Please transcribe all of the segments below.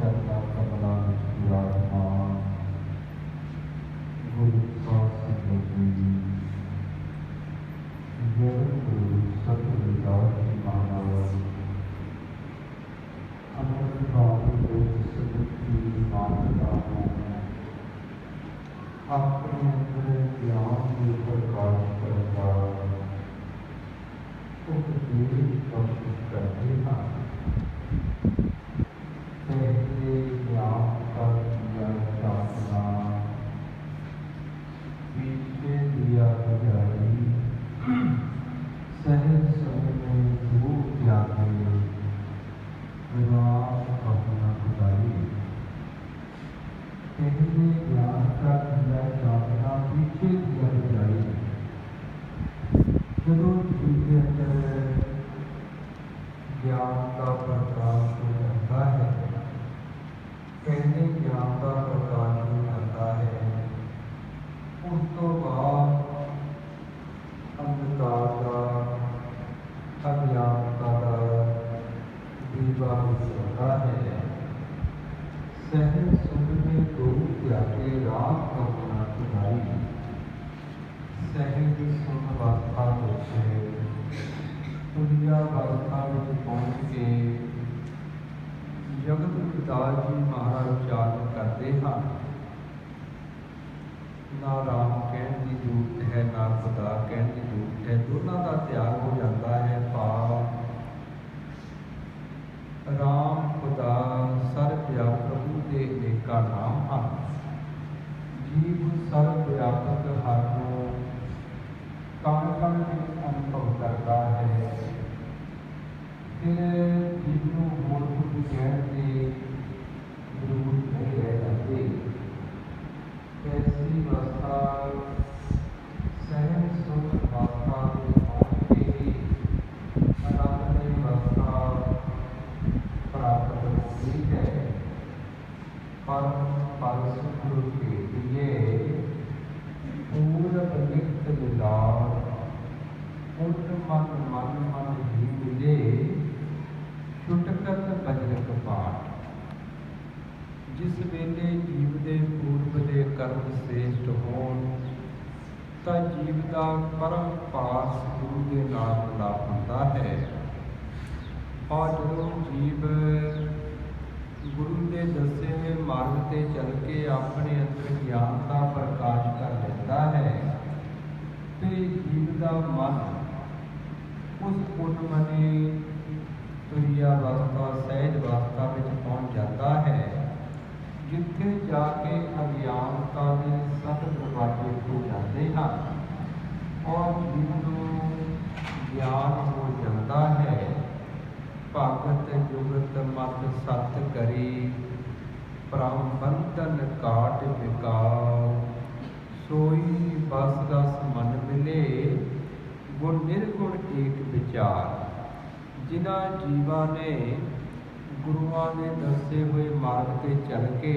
ਚਰਨਾਂ ਕਮਲਾਂ ਵਿੱਚ ਵਿਰਾਜਮਾਨ ਗੁਰੂ ਸਾਹਿਬ ਸੰਗਤ ਜੀ, ਜਗਤ ਗੁਰੂ ਸਤਿਗੁਰੂ ਰਵਿਦਾਸ ਜੀ ਮਹਾਰਾਜ ਅੰਮ੍ਰਿਤ ਬਾਣੀ ਵਿੱਚ ਸਤਿਗੁਰੂ ਦੀ ਮਾਨਤਾ ਨੂੰ ਆਪਣੇ ਅੰਦਰ ਗਿਆਨ ਦੇ ਪ੍ਰਕਾਸ਼ ਕਰਨ ਦਾ ਉਪਦੇਸ਼ ਬਖਸ਼ ਕਰਦੇ ਹਨ। ਪਹਿਲੇ ਗਿਆਨ ਦਾ ਦੀਆ ਚਾਨਣਾ, ਪੀਛੇ ਦੀਆ ਬੁਝਾਈ, ਸਹਿਜ ਸਮੇਂ ਧੂਪ ਤਿਆਗੇ, ਵਿਰਾਮ ਆਪਣਾ ਖੁਦਾਈ। ਪਹਿਲੇ ਗਿਆਨ ਦਾ ਦੀਆ ਚਾਨਣਾ, ਪੀਛੇ ਦੀਆ ਬੁਝਾਈ। ਜਦੋਂ ਜੀਵ ਦੇ ਅੰਦਰ ਗਿਆਨ ਦਾ ਪ੍ਰਕਾਸ਼ ਹੋ ਜਾਂਦਾ ਹੈ, ਪਹਿਲੇ ਗਿਆਨ ਦਾ ਪ੍ਰਕਾਸ਼ ਹੋ ਜਾਂਦਾ ਹੈ, ਉਸ ਤੋਂ ਬਾਅਦ ਅੰਧਕਾਰ ਦਾ, ਅਗਿਆਨਤਾ ਦਾ ਦੀਵਾ ਬੁਝਦਾ ਹੈ। ਸਹਿਜ ਸੁਭਨੇ ਗੁਰੂ ਤਿਆਗੇ, ਰਾਮ ਆਪਣਾ ਖੁਦਾਈ। ਸਹਿਜ ਸੁਣ ਅਵਸਥਾ ਵਿੱਚ, ਦੁਨੀਆ ਅਵਸਥਾ ਵਿੱਚ ਪਹੁੰਚ ਕੇ ਜਗਤ ਪਿਤਾ ਜੀ ਮਹਾਰਾਜ ਉਚਾਰਨ ਕਰਦੇ ਹਨ। ਨਾ ਰਾਮ ਕਹਿਣ ਦੀ ਜ਼ਰੂਰਤ ਹੈ, ਨਾ ਖੁਦਾ ਕਹਿਣ ਦੀ ਜ਼ਰੂਰਤ ਹੈ, ਦੋਨਾਂ ਦਾ ਤਿਆਗ ਹੋ ਜਾਂਦਾ ਹੈ। ਭਾਵ ਰਾਮ ਖੁਦਾ ਸਰਬ ਵਿਆਪਕ ਪ੍ਰਭੂ ਦੇ ਅਨੇਕਾਂ ਨਾਮ ਹਨ। ਜੀਵ ਸਰਬ ਵਿਆਪਕ ਹਰ ਨੂੰ ਕਣ ਕਣ ਵਿੱਚ ਅਨੁਭਵ ਕਰਦਾ ਹੈ। ਫਿਰ ਜੀਵ ਨੂੰ ਹੋਰ ਕੁਝ ਕਹਿਣ ਦੀ ਜ਼ਰੂਰਤ ਨਹੀਂ ਰਹਿ ਜਾਂਦੀ। ਐਸੀ ਅਵਸਥਾ ਸਹਿਜ ਸੁਖ ਅਵਸਥਾ ਵਿੱਚ ਪਹੁੰਚ ਕੇ ਹੀ ਆਨੰਦ ਦੀ ਅਵਸਥਾ ਪ੍ਰਾਪਤ ਹੁੰਦੀ ਹੈ। ਪਰ ਸੁਖ ਕੇ ਦੀਏ ਪੂਰਬ ਨਿਤ ਮਿਲਾਰ, ਉਠ ਮਨ ਮਨ ਮਨ ਹੀ ਮਿਲੇ, ਛੁਟਕਤ ਬਜਰਕ ਪਾਠ। ਜਿਸ ਵੇਲੇ ਜੀਵ ਦੇ ਪੂਰਬ ਦੇ ਕਰਮ ਸ੍ਰੇਸ਼ਟ ਹੋਣ ਤਾਂ ਜੀਵ ਦਾ ਪਰਮ ਪਾਸ ਗੁਰੂ ਦੇ ਨਾਲ ਮਿਲਾਪ ਹੁੰਦਾ ਹੈ। ਔਰ ਜਦੋਂ ਜੀਵ ਗੁਰੂ ਦੇ ਦੱਸੇ ਹੋਏ ਮਾਰਗ 'ਤੇ ਚੱਲ ਕੇ ਆਪਣੇ ਅੰਦਰ ਗਿਆਨ ਦਾ ਪ੍ਰਕਾਸ਼ ਕਰ ਲੈਂਦਾ ਹੈ, ਤੇ ਜੀਵ ਦਾ ਮਨ ਉਸ ਪੁੰਨਮਨੀ ਤੁਰੀਆ ਅਵਸਥਾ, ਸਹਿਜ ਅਵਸਥਾ ਵਿੱਚ ਪਹੁੰਚ ਜਾਂਦਾ ਹੈ, ਜਿੱਥੇ ਜਾ ਕੇ ਅਗਿਆਨਤਾ ਦੇ ਸਭ ਦਰਵਾਜ਼ੇ ਖੁੱਲ੍ਹ ਜਾਂਦੇ ਹਨ ਔਰ ਜੀਵ ਨੂੰ ਗਿਆਨ ਹੋ ਜਾਂਦਾ ਹੈ। ਭਗਤ ਜੁਗਤ ਮਤ ਸਤ ਕਰੀ, ਪ੍ਰਮ ਬੰਧਨ ਕਾਟ ਵਿਕਾਰ, ਸੋਈ ਬਸ ਰਸ ਮਨ ਮਿਲੇ, ਗੁਣ ਨਿਰਗੁਣ ਏਕ ਵਿਚਾਰ। ਜਿਨ੍ਹਾਂ ਜੀਵਾਂ ਨੇ ਗੁਰੂਆਂ ਦੇ ਦੱਸੇ ਹੋਏ ਮਾਰਗ 'ਤੇ ਚੱਲ ਕੇ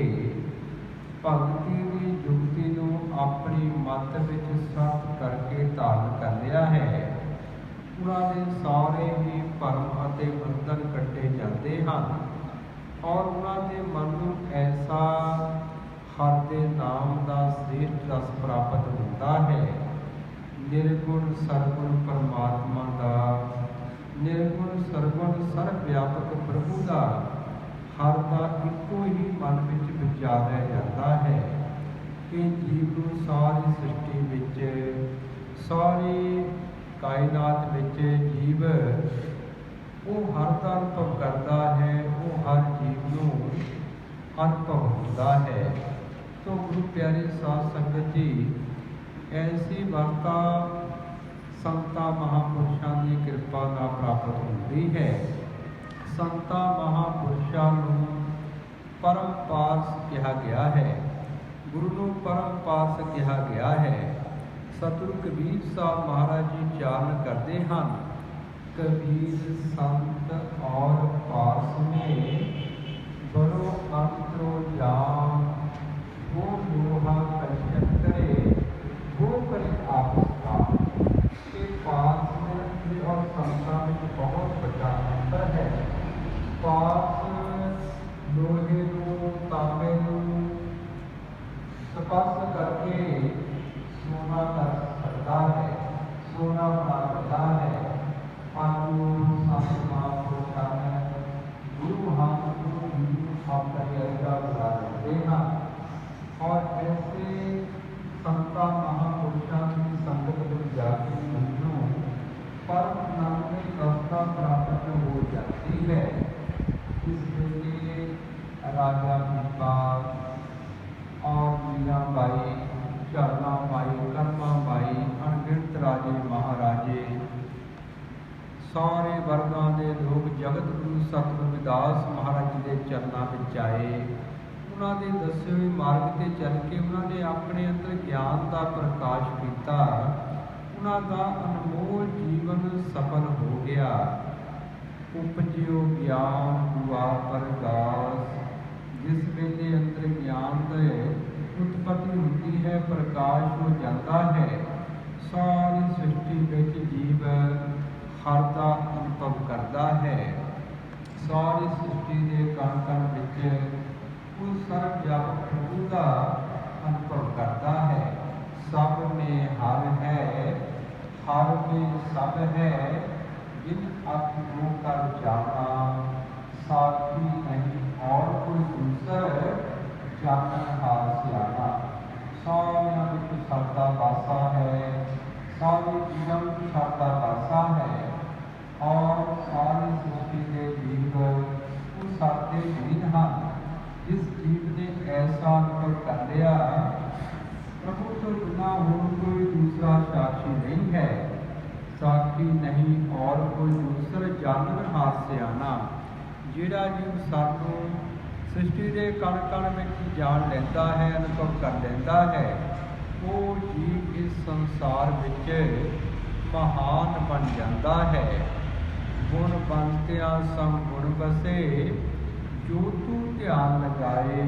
ਭਗਤੀ ਦੀ ਜੁਗਤੀ ਨੂੰ ਆਪਣੀ ਮੱਤ ਵਿੱਚ ਸੱਤ ਕਰਕੇ ਧਾਰਨ ਕਰ ਲਿਆ ਹੈ, ਉਹਨਾਂ ਦੇ ਸਾਰੇ ਹੀ ਭਰਮ ਅਤੇ ਬੰਧਨ ਕੱਟੇ ਜਾਂਦੇ ਹਨ ਔਰ ਉਹਨਾਂ ਦੇ ਮਨ ਨੂੰ ਐਸਾ ਹਰ ਦੇ ਨਾਮ ਦਾ ਸ੍ਰੇਸ਼ਟ ਰਸ ਪ੍ਰਾਪਤ ਹੁੰਦਾ ਹੈ। ਨਿਰਗੁਣ ਸਰਗੁਣ ਪਰਮਾਤਮਾ ਦਾ, ਨਿਰਗੁਣ ਸਰਗੁਣ ਸਰਬ ਵਿਆਪਕ ਪ੍ਰਭੂ ਦਾ, ਹਰ ਦਾ ਇੱਕੋ ਹੀ ਮਨ ਵਿੱਚ ਵਿਚਾਰਿਆ ਜਾਂਦਾ ਹੈ ਕਿ ਜੀਵ ਨੂੰ ਸਾਰੀ ਸ੍ਰਿਸ਼ਟੀ ਵਿੱਚ, ਸਾਰੀ ਕਾਇਨਾਤ ਵਿੱਚ ਜੀਵ ਉਹ ਹਰ ਦਾ ਅਨੁਭਵ ਕਰਦਾ ਹੈ, ਉਹ ਹਰ ਜੀਵ ਨੂੰ ਅਨੁਭਵ ਹੁੰਦਾ ਹੈ। ਤੋ ਗੁਰੂ ਪਿਆਰੇ ਸਾਧ ਸੰਗਤ ਜੀ, ਐਸੀ ਅਵਸਥਾ ਸੰਤਾਂ ਮਹਾਂਪੁਰਸ਼ਾਂ ਦੀ ਕਿਰਪਾ ਨਾਲ ਪ੍ਰਾਪਤ ਹੁੰਦੀ ਹੈ। ਸੰਤਾਂ ਮਹਾਂਪੁਰਸ਼ਾਂ ਨੂੰ ਪਰਮ ਪਾਸ ਕਿਹਾ ਗਿਆ ਹੈ, ਗੁਰੂ ਨੂੰ ਪਰਮ ਪਾਸ ਕਿਹਾ ਗਿਆ ਹੈ। ਸਤਿਗੁਰੂ ਕਬੀਰ ਸਾਹਿਬ ਮਹਾਰਾਜ ਜੀ ਉਚਾਰਨ ਕਰਦੇ ਹਨ, ਕਬੀਰ ਸੰਤ ਔਰ ਪਾਸ ਮੇਂ ਬੜੋ ਅੰਤਰੋ ਜਾਨ, वो लोहा कलशक करे, वो करे आपस का। के पास में और संता में बहुत बड़ा अंतर है। पास लोहे ਤਾਂਬੇ ਨੂੰ ਸਪਰਸ਼ ਕਰਕੇ ਸੋਨਾ ਕਰ ਸਕਦਾ ਹੈ, ਸੋਨਾ ਬਣਾ ਸਕਦਾ ਹੈ। ਆਤਮਾ ਸੰਤ ਮਹਾਂਪੁਰਸ਼ਾਂ ਨੇ ਗੁਰੂ ਹਨ, ਗੁਰੂ ਜੀ ਆਪਣੇ ਅਰਗਾ ਬਣਾ ਲੈਂਦੇ ਹਨ। और ऐसे संता महापुरुषों की संगत में जाके मनु परम आनंद में अवस्था प्राप्त हो जाती है। इसलिए राजा भीमपाल और मीराबाई, चरनाबाई, कर्माबाई, अनगिनत राजे महाराजे सारे वर्गों के लोग जगत गुरु सतगुरु रविदास महाराज जी के चरणों में आए। उन्होंने दसे हुए मार्ग से चल के उन्होंने अपने अंदर ज्ञान का प्रकाश किया। उन्होंने अनमोल जीवन सफल हो गया। उपजियो ज्ञान हुआ प्रकाश। जिस वेले अंदर ज्ञान की उत्पत्ति होती है, प्रकाश हो जाता है, सारी सृष्टि में जीव हर का अनुभव करता है। सारी सृष्टि के कण कण में उस सर्वव्यापक प्रभु का अनुभव करता है। सब में हर है, हर में सब है। जिन आत्मा का जाना साथी नहीं और कोई दूसरा जानन हार सियाना। सारियां विच सबका वासा है, सारे जीवन में सबका वासा है और सारी सृष्टि के जीव उस सबके लीन हैं। जिस जीव ने ऐसा अनुभव कर लिया, प्रभु तो बिना हो कोई दूसरा साक्षी नहीं है, साक्षी नहीं और कोई दूसरा जानन हाथ से आना। जिहड़ा जीव सानू सृष्टि के कण कण में जान लेंदा है, अनुभव कर लेंदा है, वो जीव इस संसार में महान बन जाता है। गुण बनतिया सम गुण बसे, जो तू ध्यान लगाए।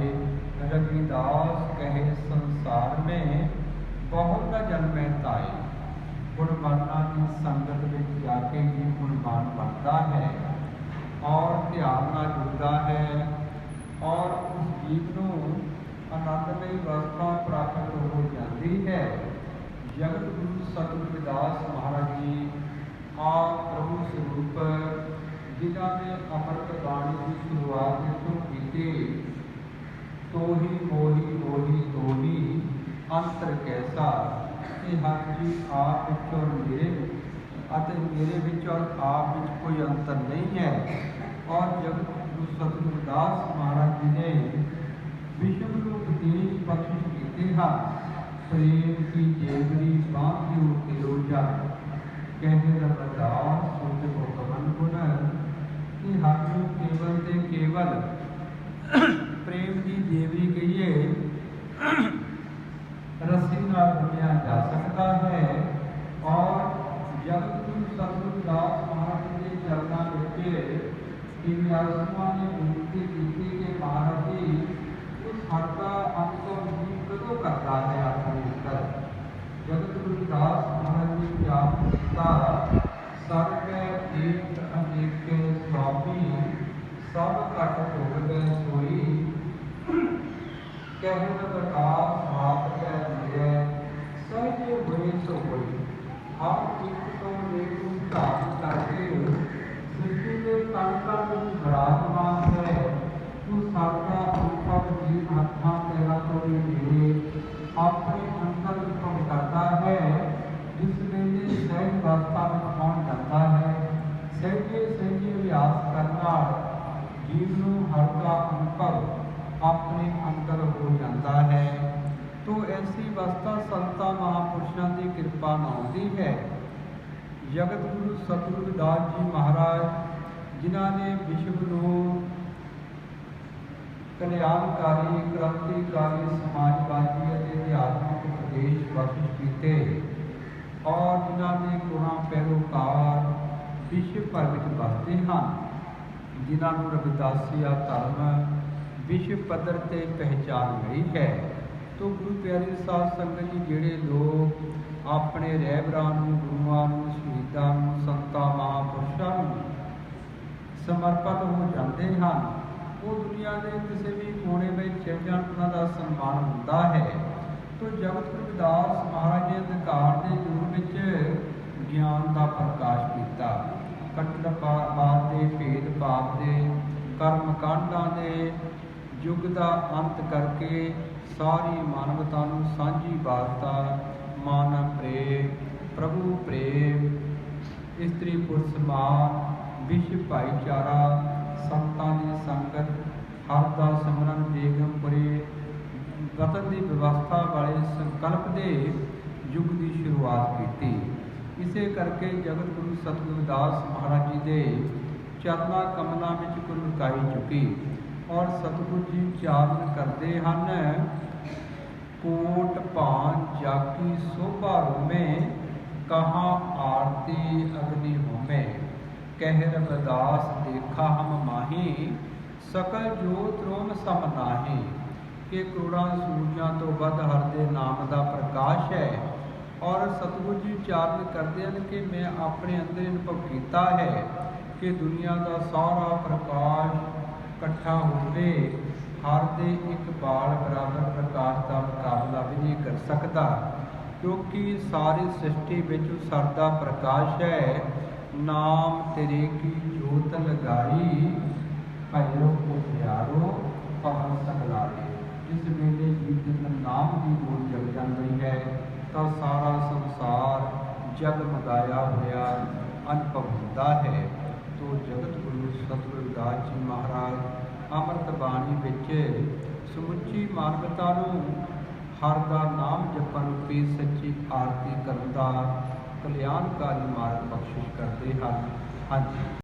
रविदास कहे संसार में बहुत न जन्मे ताए। गुणवाना की संगत में जाके ही गुणवान बनता है और ध्यान न जुड़ता है और उस जीव को आनंदमय अवस्था प्राप्त हो जाती है। जगत गुरु सतगुरु रविदास महाराज जी आप प्रभु स्वरूप जिन्होंने अमृत बाणी की शुरुआत इतों की, तो ही मोही मोही तो ही अंतर कैसा। कि हर जी आप विच और मेरे विच और आप विच कोई अंतर नहीं है। और जगत गुरु सतगुरु रविदास महाराज जी ने विश्व को उपदेश बख्शिश किए हैं। प्रेम की जेवरी बांधियो तिलोजा, कहे रविदास सोच को कमन गुण। कि हम केवल ते केवल प्रेम की जेवरी कहिए रस्सी नाल बन्निया जा सकता है। और जगत गुरु सतगुरु रविदास महाराज के चरणों में आत्मा ने विनती की कि महाराज जी उस हर का अनुभव जीव कदों करता है अपने अंदर। जगत गुरु रविदास महाराज जी क्या किया, सर्व एक अनेक स्वामी सब घट भोग गए सोई। कह प्रकाश हाथ कह दिए सहजे हुए सो होई। हम एक तो एक धारण करके सृष्टि के कण कण में विराजमान है। तू सबका अनुभव जीव हथा तेरा तो मेरे अपने अंतर उत्पन्न करता है। जिस वेले सहज अवस्था में पहुंच जाता है, सहजे सहजे अभ्यास करना जीव को हर का अनुभव अपने अंदर हो जाता है। तो ऐसी अवस्था संता महापुरुषों की कृपा नाल दी है। जगत गुरु सतगुरु रविदास जी महाराज जिन्होंने विश्व को कल्याणकारी क्रांतिकारी समाजवादी अध्यात्मिक उपदेश बख्शिश किए और जिन्होंने गुणा पैरोकार विश्व भर में बसते हैं। जिन्होंने रविदासिया धर्म विश्व पद्धर से पहचान मिली है। तो गुरु प्यारे साध संगत जी जिहड़े लोग अपने रहबरां नूं, गुरुआं नूं, शहीदां नूं, संतां महापुरुषां नूं समर्पित हो जाते हैं, ਉਹ ਦੁਨੀਆ ਦੇ ਕਿਸੇ ਵੀ ਕੋਨੇ ਵਿੱਚ ਚਲ ਜਾਣ, ਉਹਨਾਂ ਦਾ ਸਨਮਾਨ ਹੁੰਦਾ ਹੈ। ਤੋ ਜਗਤ ਗੁਰੂ ਰਵਿਦਾਸ ਮਹਾਰਾਜ ਨੇ ਅਧਿਕਾਰ ਦੇ ਯੁੱਗ ਵਿੱਚ ਗਿਆਨ ਦਾ ਪ੍ਰਕਾਸ਼ ਕੀਤਾ। ਕੱਟੜਵਾਦ ਦੇ, ਭੇਦ ਭਾਵ ਦੇ, ਕਰਮ ਕਾਂਡਾਂ ਦੇ ਯੁੱਗ ਦਾ ਅੰਤ ਕਰਕੇ ਸਾਰੀ ਮਾਨਵਤਾ ਨੂੰ ਸਾਂਝੀ ਵਾਰਤਾ, ਮਾਨਵ ਪ੍ਰੇਮ, ਪ੍ਰਭੂ ਪ੍ਰੇਮ, ਇਸਤਰੀ ਪੁਰਸ਼ ਸਮਾਨ, ਵਿਸ਼ਵ ਭਾਈਚਾਰਾ, ਸੰਤਾਂ ਦੀ ਸੰਗਤ, ਹਰ ਦਾ ਸਿਮਰਨ, ਬੇਗਮਪੁਰੇ ਵਤਨ ਦੀ ਵਿਵਸਥਾ ਵਾਲੇ ਸੰਕਲਪ ਦੇ ਯੁੱਗ ਦੀ ਸ਼ੁਰੂਆਤ ਕੀਤੀ। ਇਸੇ ਕਰਕੇ ਜਗਤ ਗੁਰੂ ਸਤਿਗੁਰੂ ਰਵਿਦਾਸ ਮਹਾਰਾਜ ਜੀ ਦੇ ਚਰਨਾਂ ਕਮਲਾਂ ਵਿੱਚ ਕੁਲ ਲੁਕਾਈ ਚੁੱਕੀ। ਔਰ ਸਤਿਗੁਰੂ ਜੀ ਚਾਰਨ ਕਰਦੇ ਹਨ, ਕੋਟ ਭਾਨ ਜਾਕੀ ਸੋਭਾ ਰੋਮੇ, ਕਹਾਂ ਆਰਤੀ ਅਗਨੀ ਹੋਮੇ, ਕਹਿ ਰਵਿਦਾਸ ਦੇਖਾ ਹਮ ਮਾਹੀ, ਸਕਲ ਜੋਤ ਰੋਮ ਸਮ ਨਾਹੀ। ਕਿ ਕਰੋੜਾਂ ਸੂਰਜਾਂ ਤੋਂ ਵੱਧ ਹਰ ਦੇ ਨਾਮ ਦਾ ਪ੍ਰਕਾਸ਼ ਹੈ। ਔਰ ਸਤਿਗੁਰੂ ਜੀ ਉਚਾਰਨ ਕਰਦੇ ਹਨ ਕਿ ਮੈਂ ਆਪਣੇ ਅੰਦਰ ਅਨੁਭਵ ਕੀਤਾ ਹੈ ਕਿ ਦੁਨੀਆ ਦਾ ਸਾਰਾ ਪ੍ਰਕਾਸ਼ ਇਕੱਠਾ ਹੋਵੇ, ਹਰ ਦੇ ਇੱਕ ਬਾਲ ਬਰਾਬਰ ਪ੍ਰਕਾਸ਼ ਦਾ ਮੁਕਾਬਲਾ ਵੀ ਨਹੀਂ ਕਰ ਸਕਦਾ, ਕਿਉਂਕਿ ਸਾਰੀ ਸ੍ਰਿਸ਼ਟੀ ਵਿੱਚ ਸਰਦਾ ਪ੍ਰਕਾਸ਼ ਹੈ। ਨਾਮ ਤੇਰੇ ਕੀ ਜੋਤ ਲਗਾਈ, ਭੈਰੋ ਕੋ ਪਿਆਰੋ ਪਵਨ ਸਗਲਾਏ। ਜਿਸ ਵੇਲੇ ਜੀਵ ਦੇ ਅੰਦਰ ਨਾਮ ਦੀ ਜੋਤ ਜਗ ਜਾਂਦੀ ਹੈ ਤਾਂ ਸਾਰਾ ਸੰਸਾਰ ਜਗਮਗਾਇਆ ਹੋਇਆ ਅਨੁਭਵ ਹੁੰਦਾ ਹੈ। ਤੋ ਜਗਤ ਗੁਰੂ ਸਤਿਗੁਰੂ ਰਵਿਦਾਸ ਜੀ ਮਹਾਰਾਜ ਅੰਮ੍ਰਿਤ ਬਾਣੀ ਵਿੱਚ ਸਮੁੱਚੀ ਮਾਨਵਤਾ ਨੂੰ ਹਰ ਦਾ ਨਾਮ ਜਪਣ ਰੂਪੀ ਸੱਚੀ ਆਰਤੀ ਕਰਨ ਦਾ ਕਲਿਆਣਕਾਰੀ ਮਾਰਗ ਬਖਸ਼ਿਸ਼ ਕਰਦੇ ਹਨ। ਹਾਂਜੀ।